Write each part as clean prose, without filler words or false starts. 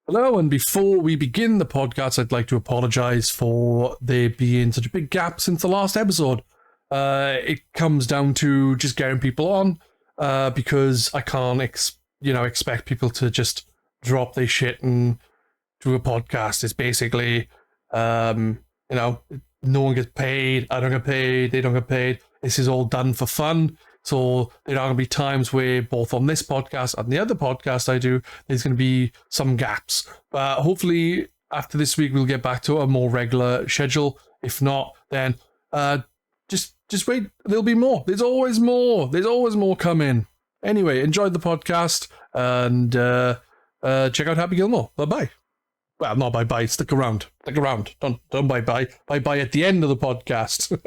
Hello, and before we begin the podcast, I'd like to apologise for there being such a big gap since the last episode. It comes down to just getting people on, because I can't, expect people to just drop their shit and do a podcast. It's basically, no one gets paid, I don't get paid, they don't get paid. This is all done for fun. So there are going to be times where both on this podcast and the other podcast I do, there's going to be some gaps. But hopefully after this week, we'll get back to a more regular schedule. If not, then just wait. There'll be more. There's always more. There's always more coming. Anyway, enjoy the podcast and check out Happy Gilmore. Bye-bye. Well, not bye-bye. Stick around. Stick around. Don't bye-bye. Bye-bye at the end of the podcast.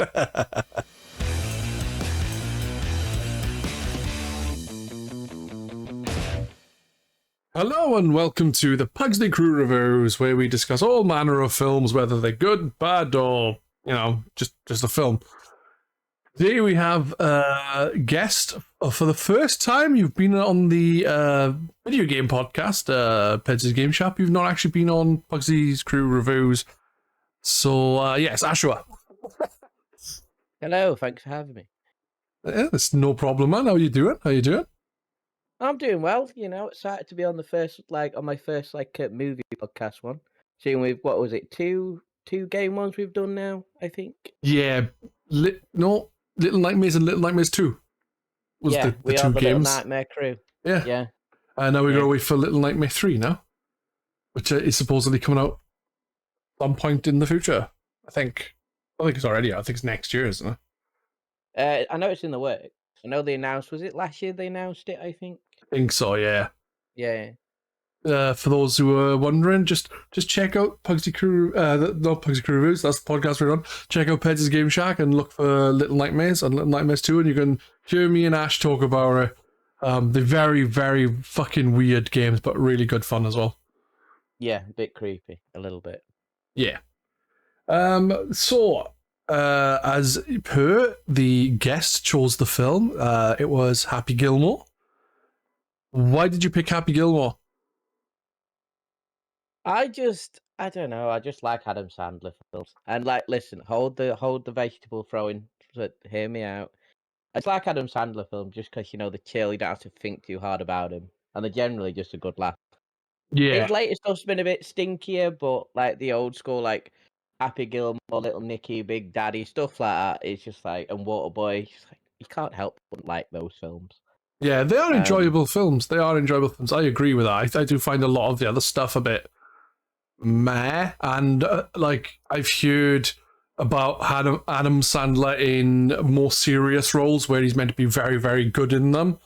Hello and welcome to the Pugsley Crew Reviews, where we discuss all manner of films, whether they're good, bad, or, just a film. Today we have a guest. For the first time, you've been on the video game podcast, Peds' Game Shop. You've not actually been on Pugsley's Crew Reviews. So, yes, Ashiwaa. Hello, thanks for having me. Yeah, it's no problem, man. How are you doing? I'm doing well, excited to be on my first movie podcast one. Seeing with, what was it, two game ones we've done now, I think? Yeah, Little Nightmares and Little Nightmares 2 was the we two are the games. Little Nightmare Crew. Yeah. And now we're going to wait for Little Nightmare 3 now, which is supposedly coming out some point in the future. I think it's already out. I think it's next year, isn't it? I know it's in the works. I know they announced, was it last year they announced it, I think? I think so, yeah. Yeah. For those who are wondering, just check out Pugsley Crew, not Pugsley Crew Reviews, that's the podcast we're on. Check out Peds' Game Shack and look for Little Nightmares and Little Nightmares 2, and you can hear me and Ash talk about it. They're very, very fucking weird games, but really good fun as well. Yeah, a bit creepy, a little bit. Yeah. So, as per, the guest chose the film. It was Happy Gilmore. Why did you pick Happy Gilmore? I don't know. I just like Adam Sandler films. And listen, hold the vegetable throwing. Hear me out. It's like Adam Sandler films just because they're chill. You don't have to think too hard about them, and they're generally just a good laugh. Yeah. His latest stuff's been a bit stinkier, but the old school Happy Gilmore, Little Nicky, Big Daddy, stuff like that. It's just and Waterboy. You can't help but like those films. Yeah, they are enjoyable films. I agree with that. I do find a lot of the other stuff a bit meh. And I've heard about Adam Sandler in more serious roles where he's meant to be very, very good in them.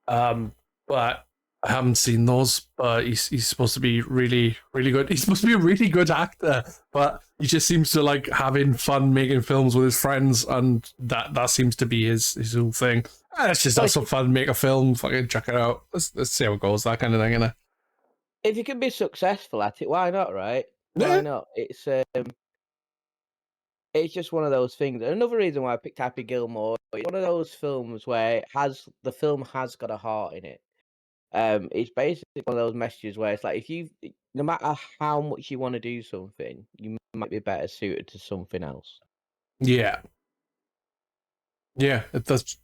But I haven't seen those. But he's supposed to be really, really good. He's supposed to be a really good actor, but he just seems to like having fun making films with his friends, and that seems to be his whole thing. Let's just have some fun, make a film, fucking check it out. Let's see how it goes, that kind of thing, innit? If you can be successful at it, why not, right? Yeah. Why not? It's just one of those things. Another reason why I picked Happy Gilmore, it's one of those films where the film has got a heart in it. It's basically one of those messages where it's like, no matter how much you want to do something, you might be better suited to something else. Yeah. Yeah, that's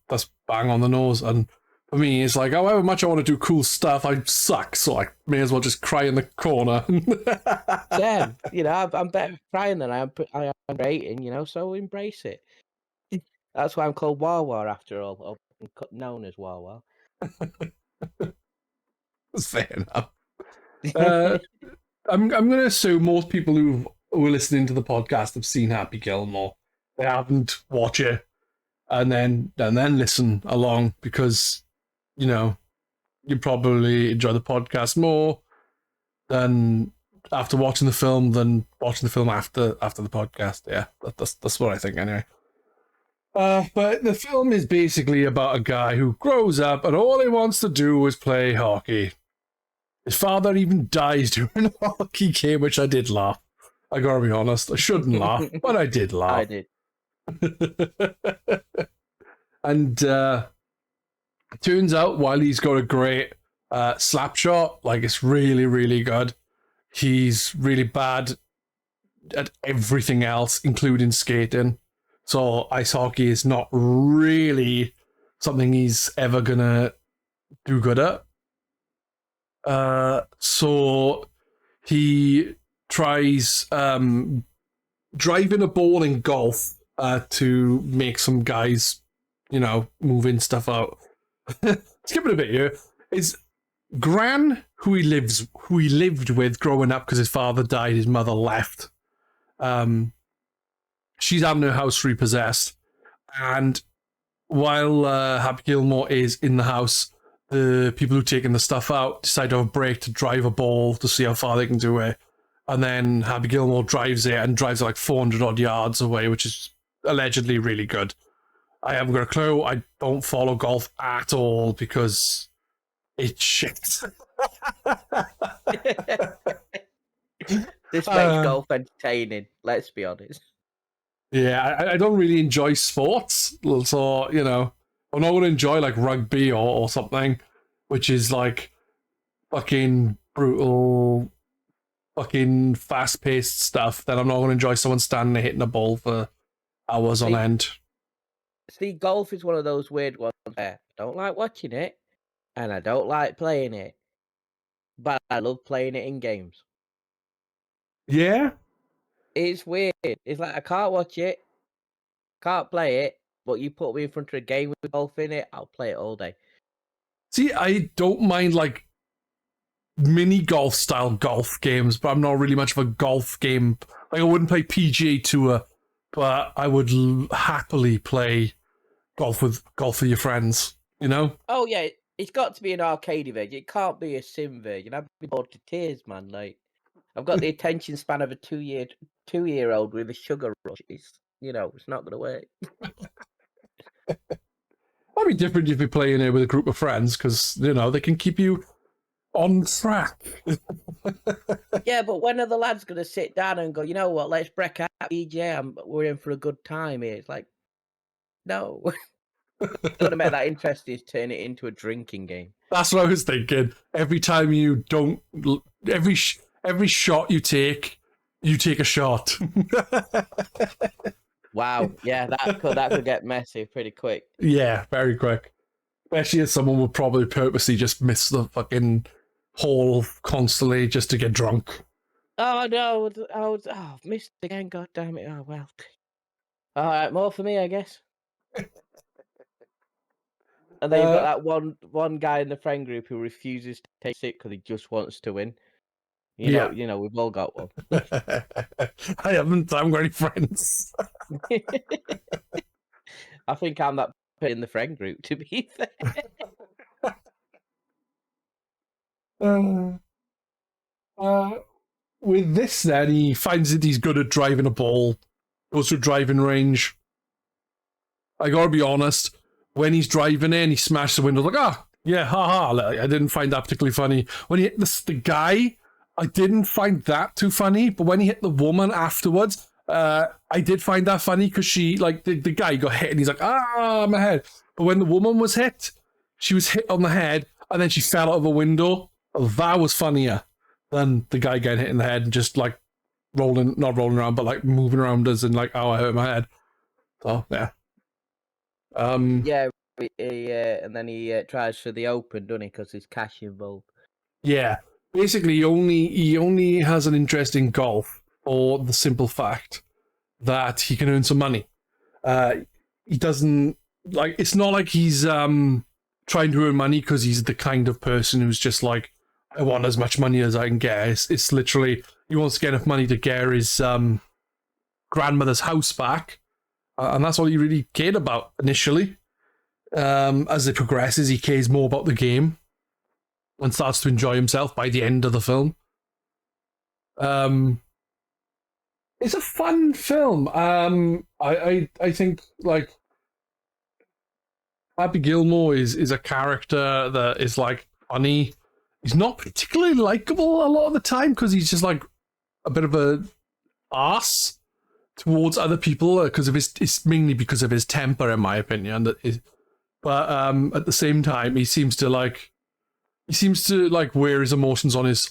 bang on the nose. And for me, it's like, however much I want to do cool stuff, I suck, so I may as well just cry in the corner. Damn, I'm better crying than I am rating, so embrace it. That's why I'm called Wawa after all, or known as Wawa. That's fair enough. I'm going to assume most people who are listening to the podcast have seen Happy Gilmore. They haven't watched it. And then listen along, because you probably enjoy the podcast more than after watching the film than watching the film after the podcast. Yeah, that's what I think anyway. But the film is basically about a guy who grows up and all he wants to do is play hockey. His father even dies during a hockey game, which I did laugh. I gotta be honest, I shouldn't laugh, but I did laugh. I did. And it turns out while he's got a great slap shot, like it's really, really good, he's really bad at everything else, including skating. So ice hockey is not really something he's ever gonna do good at. So he tries driving a ball in golf to make some guys, moving stuff out. Skipping a bit here is Gran, who he lived with growing up because his father died, his mother left. She's having her house repossessed, and while Happy Gilmore is in the house, the people who taken the stuff out decide to have a break to drive a ball to see how far they can do it. And then Happy Gilmore drives it and drives it like 400 odd yards away, which is allegedly really good. I haven't got a clue. I don't follow golf at all because it's shit. This makes golf entertaining, let's be honest. Yeah, I don't really enjoy sports. So, I'm not going to enjoy like rugby or something, which is like fucking brutal, fucking fast-paced stuff. Then I'm not going to enjoy someone standing there hitting a ball for hours on end. See, golf is one of those weird ones where I don't like watching it and I don't like playing it, but I love playing it in games. Yeah? It's weird. It's like I can't watch it, can't play it, but you put me in front of a game with golf in it, I'll play it all day. See, I don't mind like mini golf style golf games, but I'm not really much of a golf game. Like I wouldn't play PGA Tour, but I would happily play golf with your friends, Oh yeah, it's got to be an arcade version. It can't be a sim version. I'd be bored to tears, man. Like I've got the attention span of a two-year-old with a sugar rush. It's not gonna work. That'd be different if you're playing it with a group of friends because they can keep you on track. Yeah, but when are the lads gonna sit down and go, you know what? Let's break out DJ. We're in for a good time here. It's like, no. Gonna make that interesting is turn it into a drinking game. That's what I was thinking. Every time you don't, every shot you take a shot. Wow, yeah, that could get messy pretty quick. Yeah, very quick. Especially if someone would probably purposely just miss the fucking hole constantly just to get drunk. Oh no! Missed again. God damn it! Oh well. All right, more for me, I guess. And then you've got that one guy in the friend group who refuses to take it because he just wants to win. You know, we've all got one. I haven't got any friends. I think I'm that person in the friend group, to be fair. With this, then he finds that he's good at driving a ball, goes to a driving range. I gotta be honest. When he's driving in, he smashed the window. Like, yeah, haha. Like, I didn't find that particularly funny. When he hit the guy, I didn't find that too funny. But when he hit the woman afterwards, I did find that funny because she, like, the guy got hit and he's like, my head. But when the woman was hit, she was hit on the head and then she fell out of a window. That was funnier than the guy getting hit in the head and just, like, not rolling around, but, like, moving around as in, like, I hurt my head. So, yeah. Yeah, and then he tries for the open, doesn't he? Because there's cash involved. Yeah, basically, he only has an interest in golf for the simple fact that he can earn some money. He doesn't like. It's not like he's trying to earn money because he's the kind of person who's just like, I want as much money as I can get. It's literally he wants to get enough money to get his grandmother's house back. And that's all he really cared about initially. As it progresses, he cares more about the game and starts to enjoy himself by the end of the film. It's a fun film. I think like Happy Gilmore is a character that is like funny. He's not particularly likable a lot of the time because he's just like a bit of a arse towards other people because of it's mainly because of his temper, in my opinion. But at the same time, he seems to like he seems to like wear his emotions on his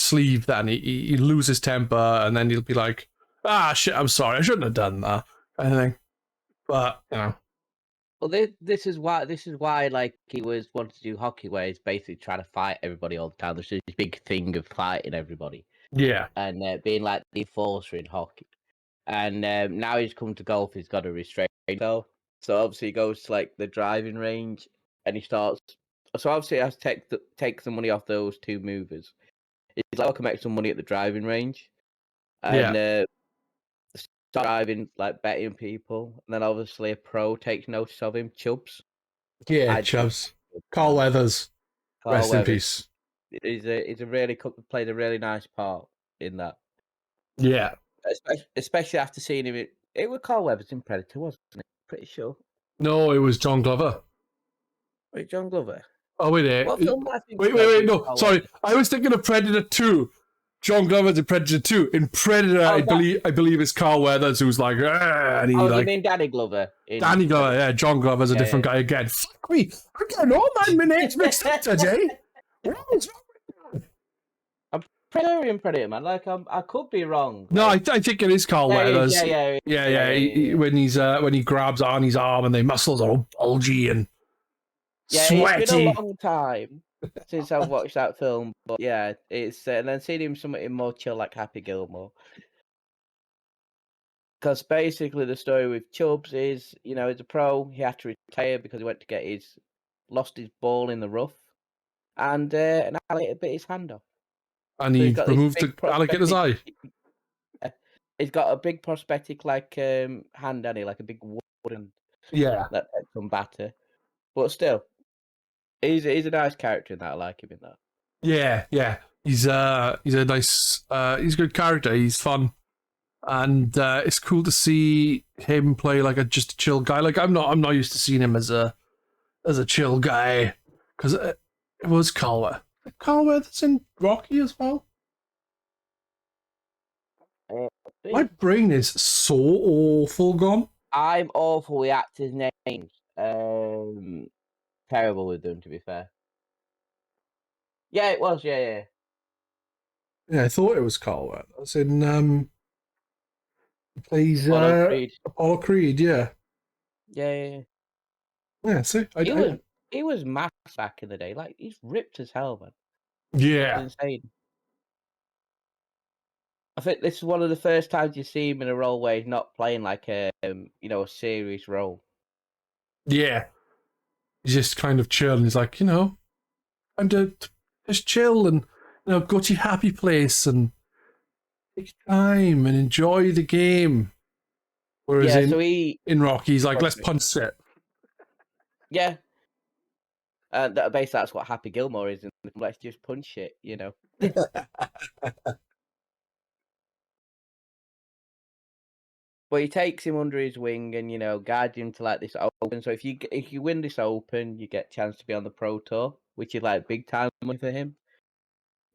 sleeve. Then he loses temper, and then he'll be like, "Ah, shit, I'm sorry, I shouldn't have done that," kind of thing. But you know, Well, this is why like he was wanting to do hockey, where he's basically trying to fight everybody all the time. There's this big thing of fighting everybody yeah, and being like the enforcer in hockey. And now he's come to golf. He's got to restrain himself. So obviously he goes to like the driving range and he starts. So obviously he has to take some money off those two movers. He's like, I can make some money at the driving range, and yeah, start driving, like betting people. And then obviously a pro takes notice of him, Chubbs. yeah. I'd say Chubbs, Carl Weathers, Carl rest in Weathers. peace. He's a really played a really nice part in that. Yeah. Especially after seeing him. It was Carl Weathers in Predator, wasn't it? Pretty sure. No, it was John Glover. Wait, John Glover. Oh wait, What film I think wait. No, sorry. I was thinking of Predator 2. John Glover's in Predator 2. In Predator, I believe it's Carl Weathers who's like, and he you mean Danny Glover? Danny Glover, yeah. John Glover's a different guy again. Fuck me. I'm getting all my names mixed up today. I'm Predator, man. Like I could be wrong. No, I think it is Carl Weathers. Yeah. When he grabs Arnie's arm and the muscles are all bulgy and sweaty. It's been a long time since I've watched that film, but yeah, it's and then seeing him something more chill like Happy Gilmore. Because basically the story with Chubbs is, he's a pro. He had to retire because he went to get lost his ball in the rough, and an alligator bit his hand off. And he removed the alligator's eye. He's got a big prosthetic like hand, hasn't he? Like a big wooden. Yeah. That takes some batter, but still, he's a nice character in that. I like him in that. Yeah. He's a nice he's a good character. He's fun. And it's cool to see him play like just a chill guy. Like I'm not used to seeing him as a chill guy, because it was Carl Weathers in Rocky as well. My brain is so awful gone. I'm awful with actors' names. Terrible with them, to be fair. Yeah, it was. Yeah. Yeah, I thought it was Carl Weathers in he plays Apollo Creed. Yeah. Yeah. Yeah. See, he was massive back in the day. Like he's ripped as hell, man. Yeah. It's insane. I think this is one of the first times you see him in a role where he's not playing like a serious role. Yeah. He's just kind of chill, and he's like, I'm just chill and go to your happy place and take time and enjoy the game. Whereas in Rocky, he's like, let's punch it. Yeah. Basically, that's what Happy Gilmore is. Let's just punch it, But he takes him under his wing and guides him to like this open. So if you win this open, you get a chance to be on the pro tour, which is like big time money for him.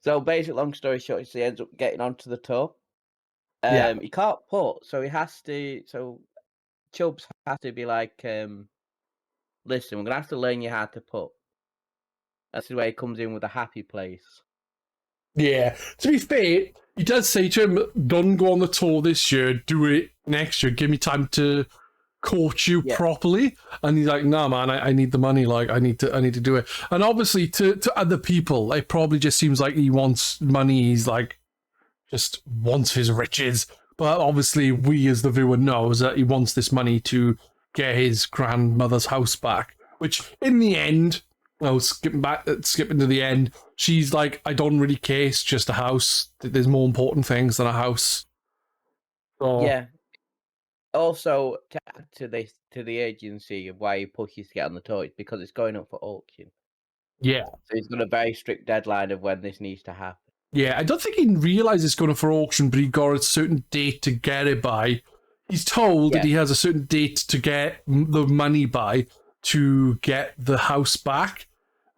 So basically, long story short, he ends up getting onto the tour. He can't putt, so he has to. So Chubbs has to be like, listen, we're gonna have to learn you how to putt. That's the way he comes in with a happy place. Yeah. To be fair, he does say to him, don't go on the tour this year, do it next year. Give me time to coach you properly. And he's like, nah, man, I need the money. Like, I need to do it. And obviously to other people, it probably just seems like he wants money. He's like, just wants his riches. But obviously we as the viewer knows that he wants this money to get his grandmother's house back, which in the end, skipping to the end, she's like, I don't really care, it's just a house. There's more important things than a house. So, yeah. Also, to the agency of why he pushes to get on the tour, it's because it's going up for auction. Yeah. So he's got a very strict deadline of when this needs to happen. Yeah, I don't think he realizes it's going up for auction, but he got a certain date to get it by. He's told that he has a certain date to get the money by to get the house back.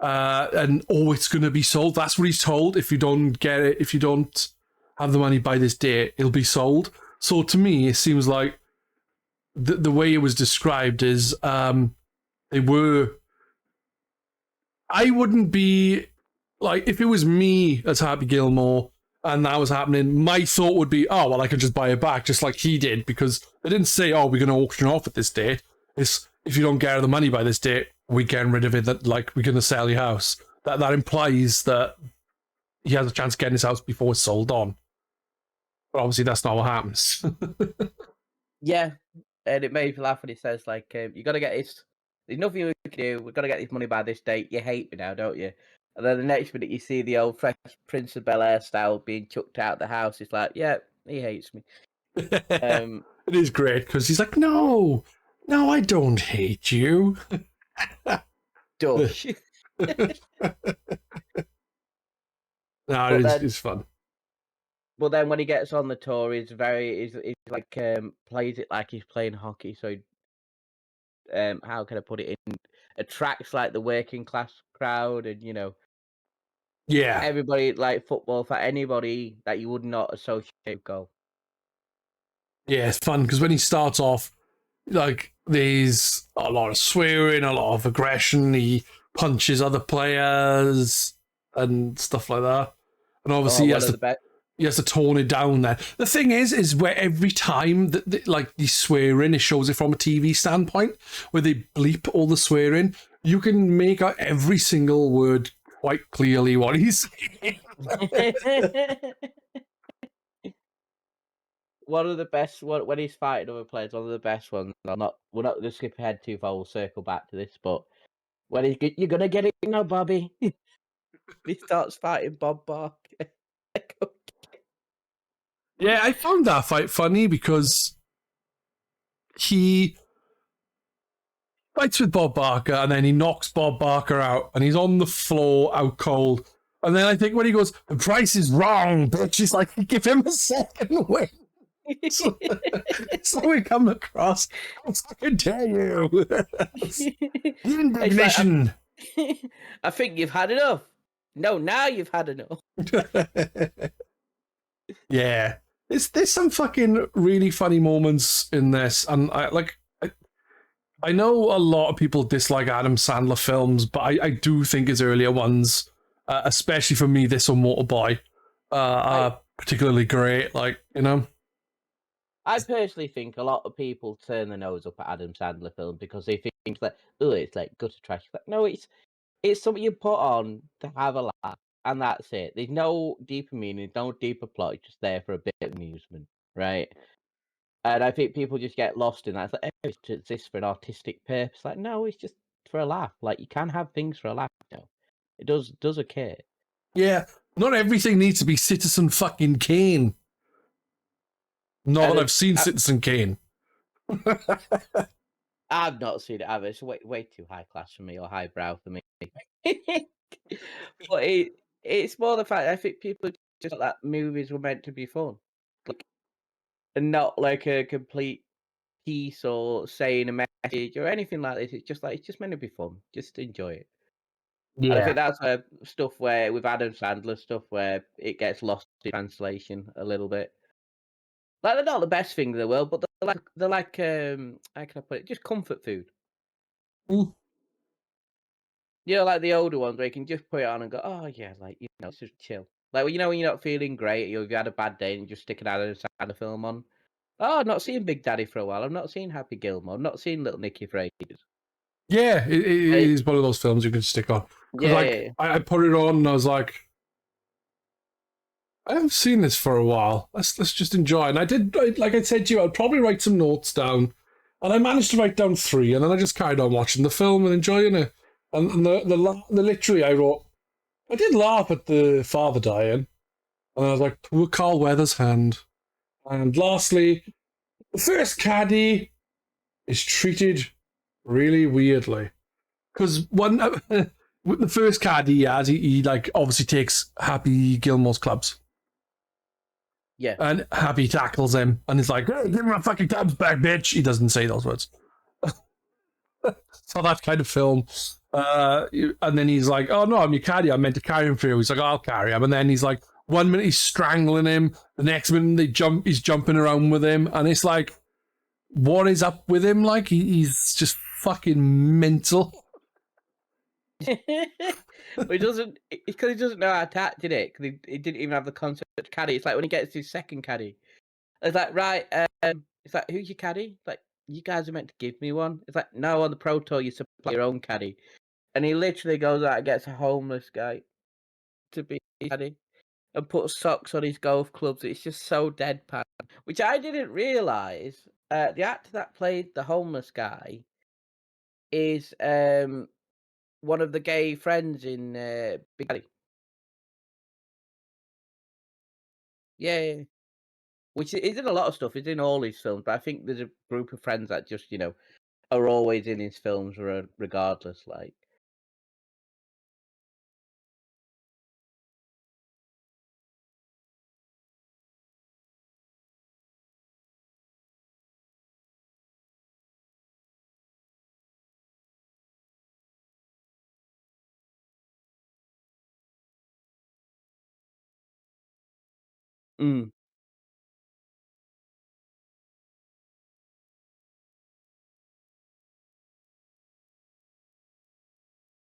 And it's going to be sold. That's what he's told. If you don't get it, if you don't have the money by this date, it'll be sold. So to me, it seems like the way it was described is they were. I wouldn't be like, if it was me as Happy Gilmore and that was happening, my thought would be, oh, well, I can just buy it back, just like he did, because they didn't say, oh, we're going to auction off at this date. It's, if you don't get the money by this date, we're getting rid of it, that, like, we're going to sell your house. That implies that he has a chance of getting his house before it's sold on. But obviously, that's not what happens. Yeah, and it made me laugh when he says, like, you got to get this. There's nothing we can do. We've got to get this money by this date. You hate me now, don't you? And then the next minute, you see the old Fresh Prince of Bel-Air style being chucked out the house. It's like, yeah, he hates me. It is great because he's like, no, I don't hate you. Dush. No, it's fun. But then when he gets on the tour, he's like plays it like he's playing hockey. So how can I put it? In attracts like the working class crowd, and Yeah, everybody like football for anybody that you would not associate with goal. Yeah, it's fun because when he starts off, like, there's a lot of swearing, a lot of aggression. He punches other players and stuff like that. And obviously, he has to tone it down there. The thing is where every time that like the swearing, it shows it from a TV standpoint, where they bleep all the swearing, you can make out every single word quite clearly what he's saying. One of the best when he's fighting other players, one of the best ones. We're not going to skip ahead too far. We'll circle back to this, but when you're gonna get it now, Bobby. He starts fighting Bob Barker. Yeah, I found that fight funny because he fights with Bob Barker and then he knocks Bob Barker out and he's on the floor out cold. And then I think when he goes, the price is wrong, bitch, he's like, give him a second win. So we come across, how fucking dare you? The indignation. Like, I think you've had enough. No, now you've had enough. Yeah. There's some fucking really funny moments in this. And I know a lot of people dislike Adam Sandler films, but I do think his earlier ones, especially for me, this or Motorboy, are particularly great. Like, I personally think a lot of people turn their nose up at Adam Sandler films because they think that, oh, it's like gutter trash. But no, it's something you put on to have a laugh, and that's it. There's no deeper meaning, no deeper plot. It's just there for a bit of amusement, right? And I think people just get lost in that. It's like, oh, it exists for an artistic purpose. Like, no, it's just for a laugh. Like, you can have things for a laugh, It does occur. Yeah, not everything needs to be Citizen fucking Kane. Not that I've seen Citizen Kane. I've not seen it either. It's way too high class for me or highbrow for me. But it's more the fact I think people just thought that movies were meant to be fun, like, and not like a complete piece or saying a message or anything like this. It's just meant to be fun. Just enjoy it. Yeah. And I think that's where stuff where with Adam Sandler stuff where it gets lost in translation a little bit. Like, they're not the best thing in the world, but they're like how can I put it? Just comfort food. Mm. Like the older ones where you can just put it on and go, oh yeah, like, it's just chill. Like, when you're not feeling great, you've had a bad day and you just stick an Adam Sandler film on. Oh, I've not seen Big Daddy for a while. I've not seen Happy Gilmore. I've not seen Little Nicky for ages. Yeah, it is one of those films you can stick on. Yeah. I put it on and I was like, I haven't seen this for a while. Let's just enjoy. And like I said to you, I'd probably write some notes down. And I managed to write down 3, and then I just carried on watching the film and enjoying it. And the literally, I wrote, I did laugh at the father dying. And I was like, poor Carl Weathers' hand. And lastly, the first caddy is treated really weirdly. Because with the first caddy he has, he like obviously takes Happy Gilmore's clubs. Yeah. And Happy tackles him and he's like, hey, give me my fucking clubs back, bitch. He doesn't say those words. So that kind of film. And then he's like, oh no, I'm your caddy. I meant to carry him for you. He's like, oh, I'll carry him. And then he's like, 1 minute he's strangling him. The next minute he's jumping around with him. And it's like, what is up with him? Like, he's just fucking mental. But he doesn't. It's because he doesn't know how to act, did it? Because he didn't even have the concept of caddy. It's like when he gets his second caddy. It's like, right, it's like, who's your caddy? It's like, you guys are meant to give me one. It's like, no, on the Pro Tour you supply your own caddy. And he literally goes out and gets a homeless guy to be his caddy and puts socks on his golf clubs. It's just so deadpan, which I didn't realise. The actor that played the homeless guy is one of the gay friends in Big Daddy. Yeah, yeah, yeah. Which is in a lot of stuff. He's in all his films, but I think there's a group of friends that just are always in his films, regardless. Like, mm.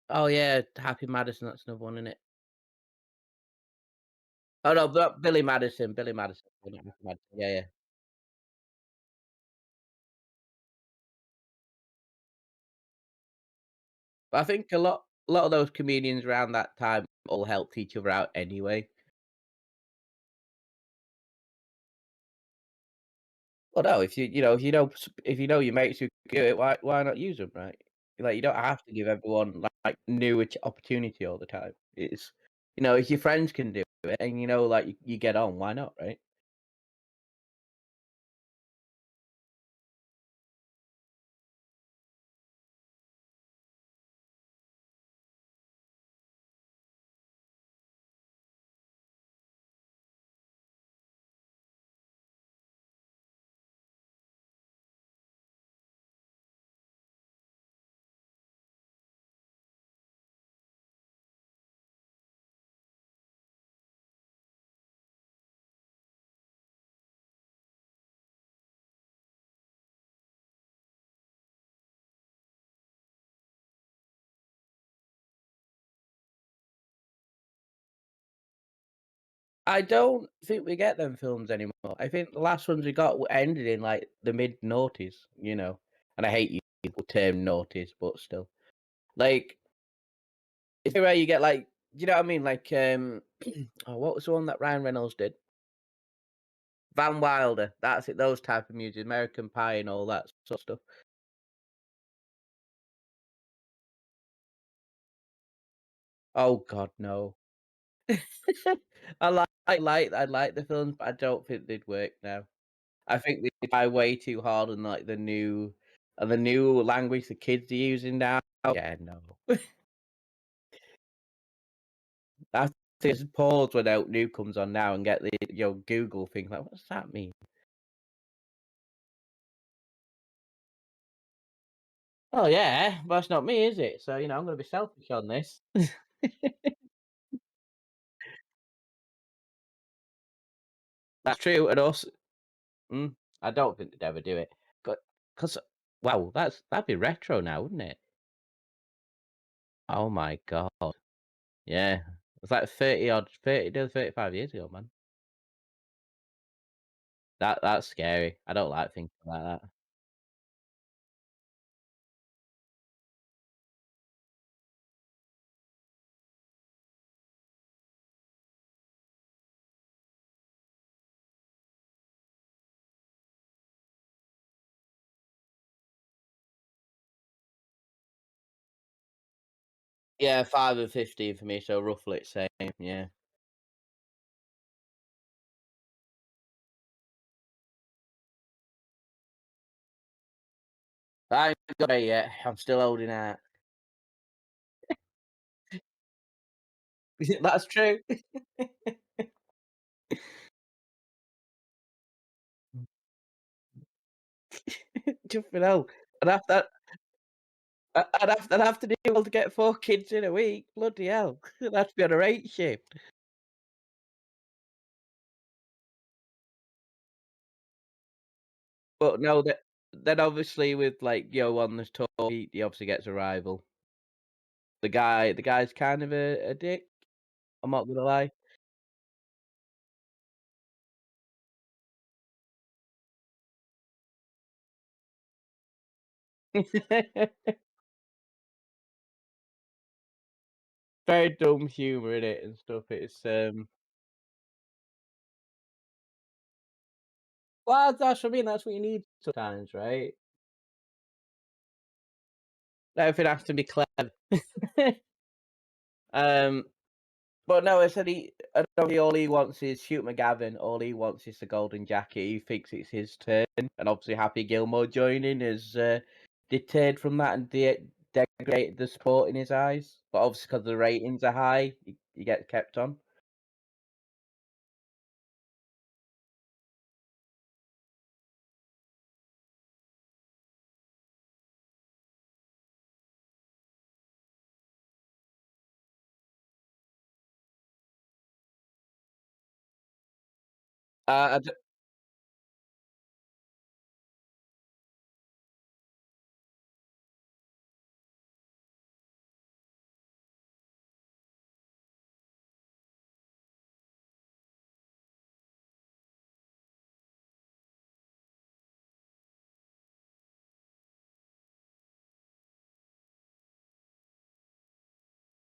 Oh yeah, Happy Madison. That's another one, isn't it? Oh no, but Billy Madison. Billy Madison. Not Happy Madison. Yeah, yeah. But I think a lot of those comedians around that time all helped each other out anyway. Well, no, if if you know your mates who can do it, why not use them, right? Like, you don't have to give everyone like new opportunity all the time. It's if your friends can do it and like you get on, why not, right? I don't think we get them films anymore. I think the last ones we got ended in like the mid noughties. And I hate using the term noughties, but still, like it's where you get like, do you know what I mean? Like, oh, what was the one that Ryan Reynolds did? Van Wilder. That's it. Those type of music, American Pie, and all that sort of stuff. Oh God, no. I like the films, but I don't think they'd work now. I think they try way too hard on like the new language the kids are using now. Yeah, no. I have to just pause when out new comes on now and get the Google thing like, what does that mean? Oh yeah, but that's not me, is it? So I'm gonna be selfish on this. That's true, and also, mm, I don't think they'd ever do it, because wow, that'd be retro now, wouldn't it? Oh my god, yeah, it's like 35 years ago, man. That's scary. I don't like thinking like that. Yeah, 5 and 15 for me, so roughly it's same. Yeah, I ain't got it yet. I'm still holding out. That's true. Jumping hell. I'd have to I'd have to do well to get 4 kids in a week. Bloody hell. I'd have to be on a 8 shift. But no, then obviously with, like, on the tour, he obviously gets a rival. The guy's kind of a dick. I'm not gonna lie. Very dumb humor in it and stuff. It's well, that's what I mean. That's what you need sometimes, right? Everything has to be clever. um, but no, I said I don't think all he wants is shoot McGavin. All he wants is the golden jacket. He thinks it's his turn, and obviously Happy Gilmore joining has deterred from that and degraded the sport in his eyes. But obviously, because the ratings are high, he gets kept on. I d-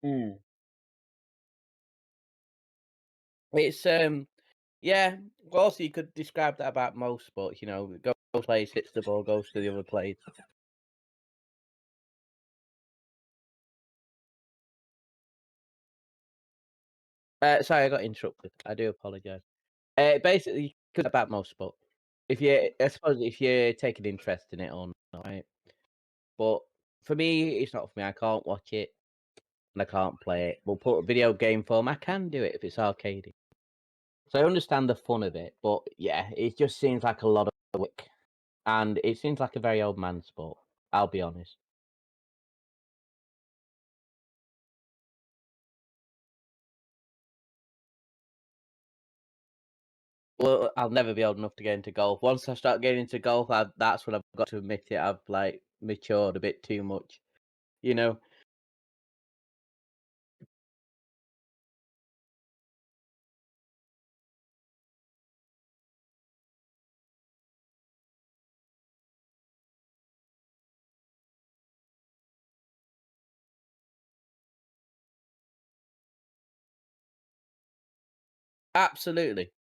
Hmm. It's yeah. Well, also, you could describe that about most sports. You know, goes place hits the ball, goes to the other place. Sorry, I got interrupted. I do apologise. Basically, could about most sport. If you, I suppose, if you take an interest in it or not, right? But for me, it's not for me. I can't watch it and I can't play it. We'll put a video game form. I can do it if it's arcade. So I understand the fun of it, but yeah, it just seems like a lot of work, and it seems like a very old man sport. I'll be honest. Well, I'll never be old enough to get into golf. Once I start getting into golf, that's when I've got to admit it. I've like matured a bit too much, you know. Absolutely.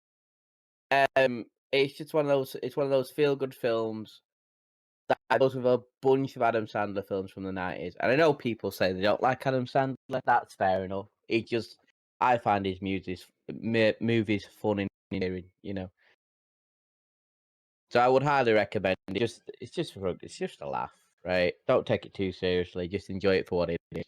It's just one of those. It's one of those feel good films that goes with a bunch of Adam Sandler films from the 90s. And I know people say they don't like Adam Sandler. That's fair enough. It just, I find his movies fun and endearing, you know. So I would highly recommend it. It's just a laugh, right? Don't take it too seriously. Just enjoy it for what it is.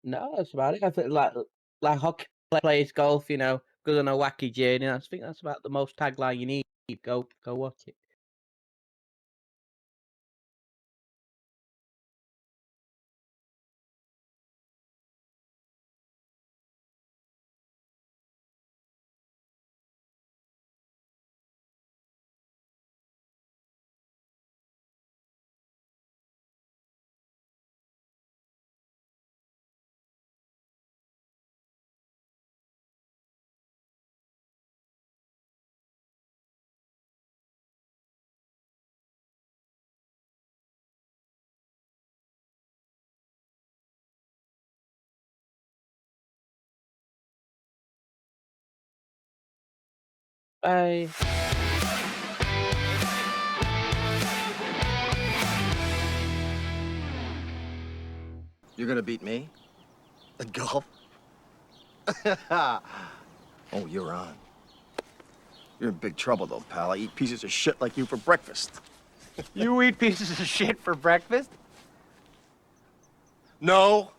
No, that's about it. I think like hockey plays golf, you know, good on a wacky journey. I think that's about the most tagline you need. Go watch it. Bye. You're gonna beat me? At golf? Oh, you're on. You're in big trouble, though, pal. I eat pieces of shit like you for breakfast. You eat pieces of shit for breakfast? No,